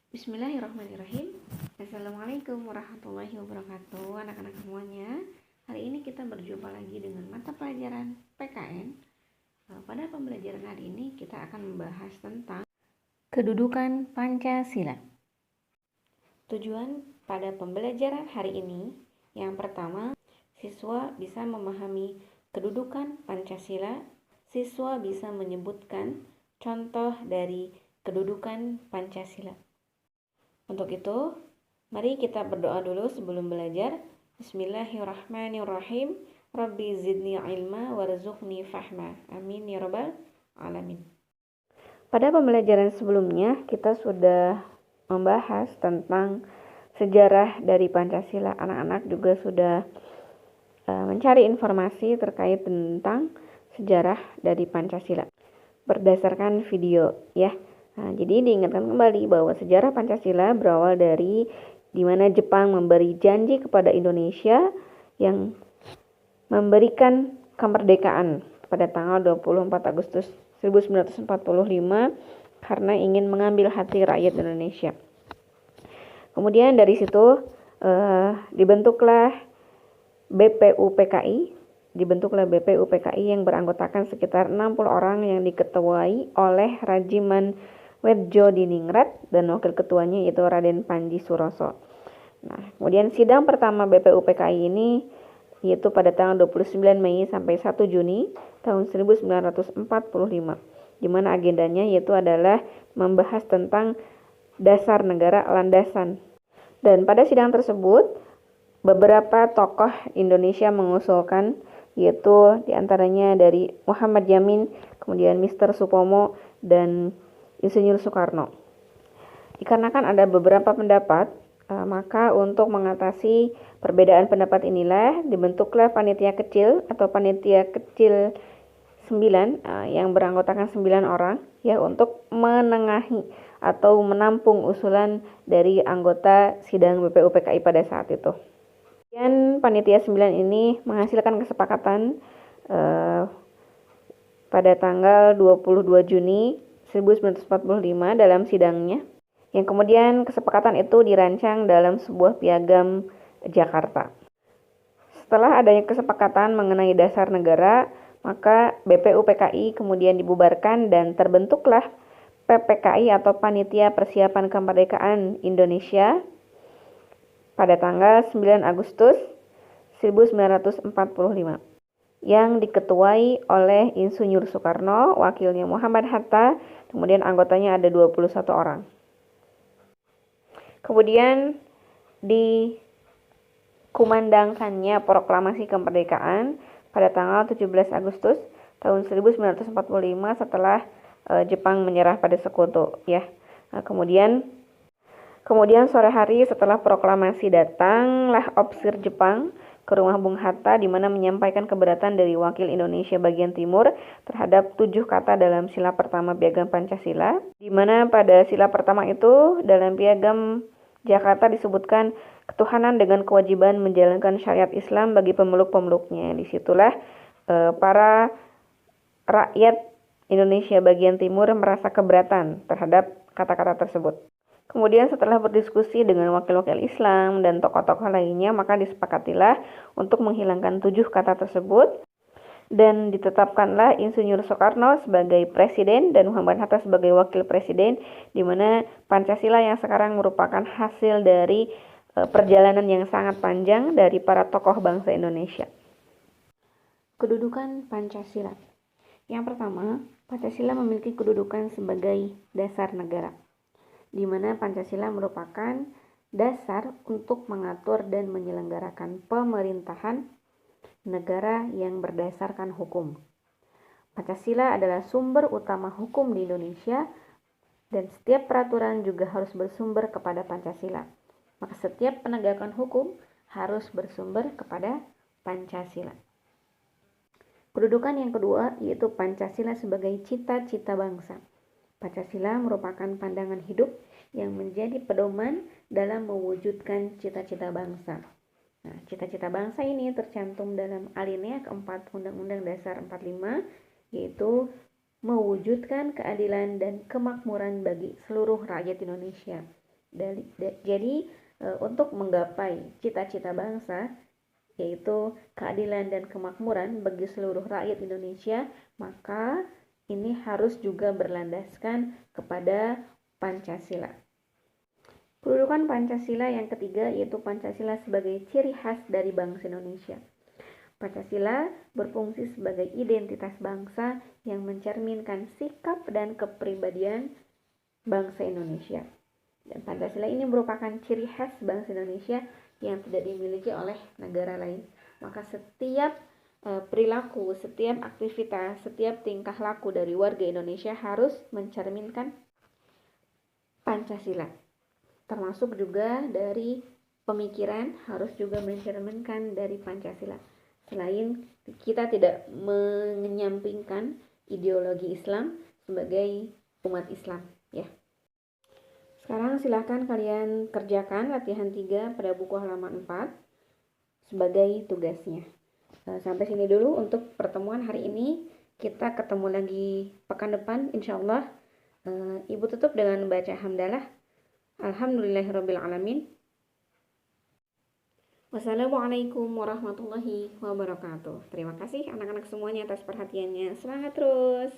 Bismillahirrahmanirrahim. Assalamualaikum warahmatullahi wabarakatuh, anak-anak semuanya. Hari ini kita berjumpa lagi dengan mata pelajaran PKN. Pada pembelajaran hari ini kita akan membahas tentang kedudukan Pancasila. Tujuan pada pembelajaran hari ini, yang pertama, siswa bisa memahami kedudukan Pancasila. Siswa bisa menyebutkan contoh dari kedudukan Pancasila. Untuk itu, mari kita berdoa dulu sebelum belajar. Bismillahirrahmanirrahim. Rabbi zidni ilma warzuqni fahma. Amin ya rabbal alamin. Pada pembelajaran sebelumnya, kita sudah membahas tentang sejarah dari Pancasila. Anak-anak juga sudah mencari informasi terkait tentang sejarah dari Pancasila berdasarkan video ya. Nah, jadi diingatkan kembali bahwa sejarah Pancasila berawal dari di mana Jepang memberi janji kepada Indonesia yang memberikan kemerdekaan pada tanggal 24 Agustus 1945 karena ingin mengambil hati rakyat Indonesia. Kemudian dari situ dibentuklah BPUPKI yang beranggotakan sekitar 60 orang yang diketuai oleh Rajiman Wedjodiningrat dan wakil ketuanya yaitu Raden Panji Suroso. Nah, kemudian sidang pertama BPUPKI ini yaitu pada tanggal 29 Mei sampai 1 Juni tahun 1945, di mana agendanya yaitu adalah membahas tentang dasar negara landasan. Dan pada sidang tersebut beberapa tokoh Indonesia mengusulkan, yaitu diantaranya dari Muhammad Yamin, kemudian Mr. Supomo, dan Insinyur Soekarno. Dikarenakan ada beberapa pendapat, maka untuk mengatasi perbedaan pendapat inilah dibentuklah panitia kecil atau panitia kecil 9 yang beranggotakan 9 orang ya untuk menengahi atau menampung usulan dari anggota sidang BPUPKI pada saat itu. Dan panitia 9 ini menghasilkan kesepakatan pada tanggal 22 Juni 1945 dalam sidangnya, yang kemudian kesepakatan itu dirancang dalam sebuah piagam Jakarta. Setelah adanya kesepakatan mengenai dasar negara, maka BPUPKI kemudian dibubarkan dan terbentuklah PPKI atau Panitia Persiapan Kemerdekaan Indonesia pada tanggal 9 Agustus 1945 yang diketuai oleh Insinyur Soekarno, wakilnya Muhammad Hatta, kemudian anggotanya ada 21 orang. Kemudian dikumandangkannya proklamasi kemerdekaan pada tanggal 17 Agustus tahun 1945 setelah Jepang menyerah pada Sekutu ya. Nah, kemudian sore hari setelah proklamasi datanglah opsir Jepang ke rumah Bung Hatta di mana menyampaikan keberatan dari wakil Indonesia bagian timur terhadap 7 kata dalam sila pertama Piagam Pancasila, di mana pada sila pertama itu dalam Piagam Jakarta disebutkan ketuhanan dengan kewajiban menjalankan syariat Islam bagi pemeluk-pemeluknya. Disitulah para rakyat Indonesia bagian timur merasa keberatan terhadap kata-kata tersebut. Kemudian setelah berdiskusi dengan wakil-wakil Islam dan tokoh-tokoh lainnya, maka disepakatilah untuk menghilangkan 7 kata tersebut dan ditetapkanlah Insinyur Soekarno sebagai presiden dan Muhammad Hatta sebagai wakil presiden, di mana Pancasila yang sekarang merupakan hasil dari perjalanan yang sangat panjang dari para tokoh bangsa Indonesia. Kedudukan Pancasila. Yang pertama, Pancasila memiliki kedudukan sebagai dasar negara, di mana Pancasila merupakan dasar untuk mengatur dan menyelenggarakan pemerintahan negara yang berdasarkan hukum. Pancasila adalah sumber utama hukum di Indonesia dan setiap peraturan juga harus bersumber kepada Pancasila. Maka setiap penegakan hukum harus bersumber kepada Pancasila. Kedudukan yang kedua yaitu Pancasila sebagai cita-cita bangsa. Pancasila merupakan pandangan hidup yang menjadi pedoman dalam mewujudkan cita-cita bangsa. Nah, cita-cita bangsa ini tercantum dalam alinea keempat Undang-Undang Dasar 45, yaitu mewujudkan keadilan dan kemakmuran bagi seluruh rakyat Indonesia. Jadi untuk menggapai cita-cita bangsa, yaitu keadilan dan kemakmuran bagi seluruh rakyat Indonesia, maka ini harus juga berlandaskan kepada Pancasila. Kedudukan Pancasila yang ketiga yaitu Pancasila sebagai ciri khas dari bangsa Indonesia. Pancasila berfungsi sebagai identitas bangsa yang mencerminkan sikap dan kepribadian bangsa Indonesia. Dan Pancasila ini merupakan ciri khas bangsa Indonesia yang tidak dimiliki oleh negara lain. Maka setiap perilaku, setiap aktivitas, setiap tingkah laku dari warga Indonesia harus mencerminkan Pancasila. Termasuk juga dari pemikiran harus juga mencerminkan dari Pancasila. Selain kita tidak menyampingkan ideologi Islam sebagai umat Islam, ya. Sekarang silahkan kalian kerjakan latihan 3 pada buku halaman 4 sebagai tugasnya. Sampai sini dulu untuk pertemuan hari ini. Kita ketemu lagi pekan depan insyaallah. Ibu tutup dengan baca hamdalah. Alhamdulillahirrabbilalamin. Wassalamualaikum warahmatullahi wabarakatuh. Terima kasih anak-anak semuanya atas perhatiannya. Semangat terus.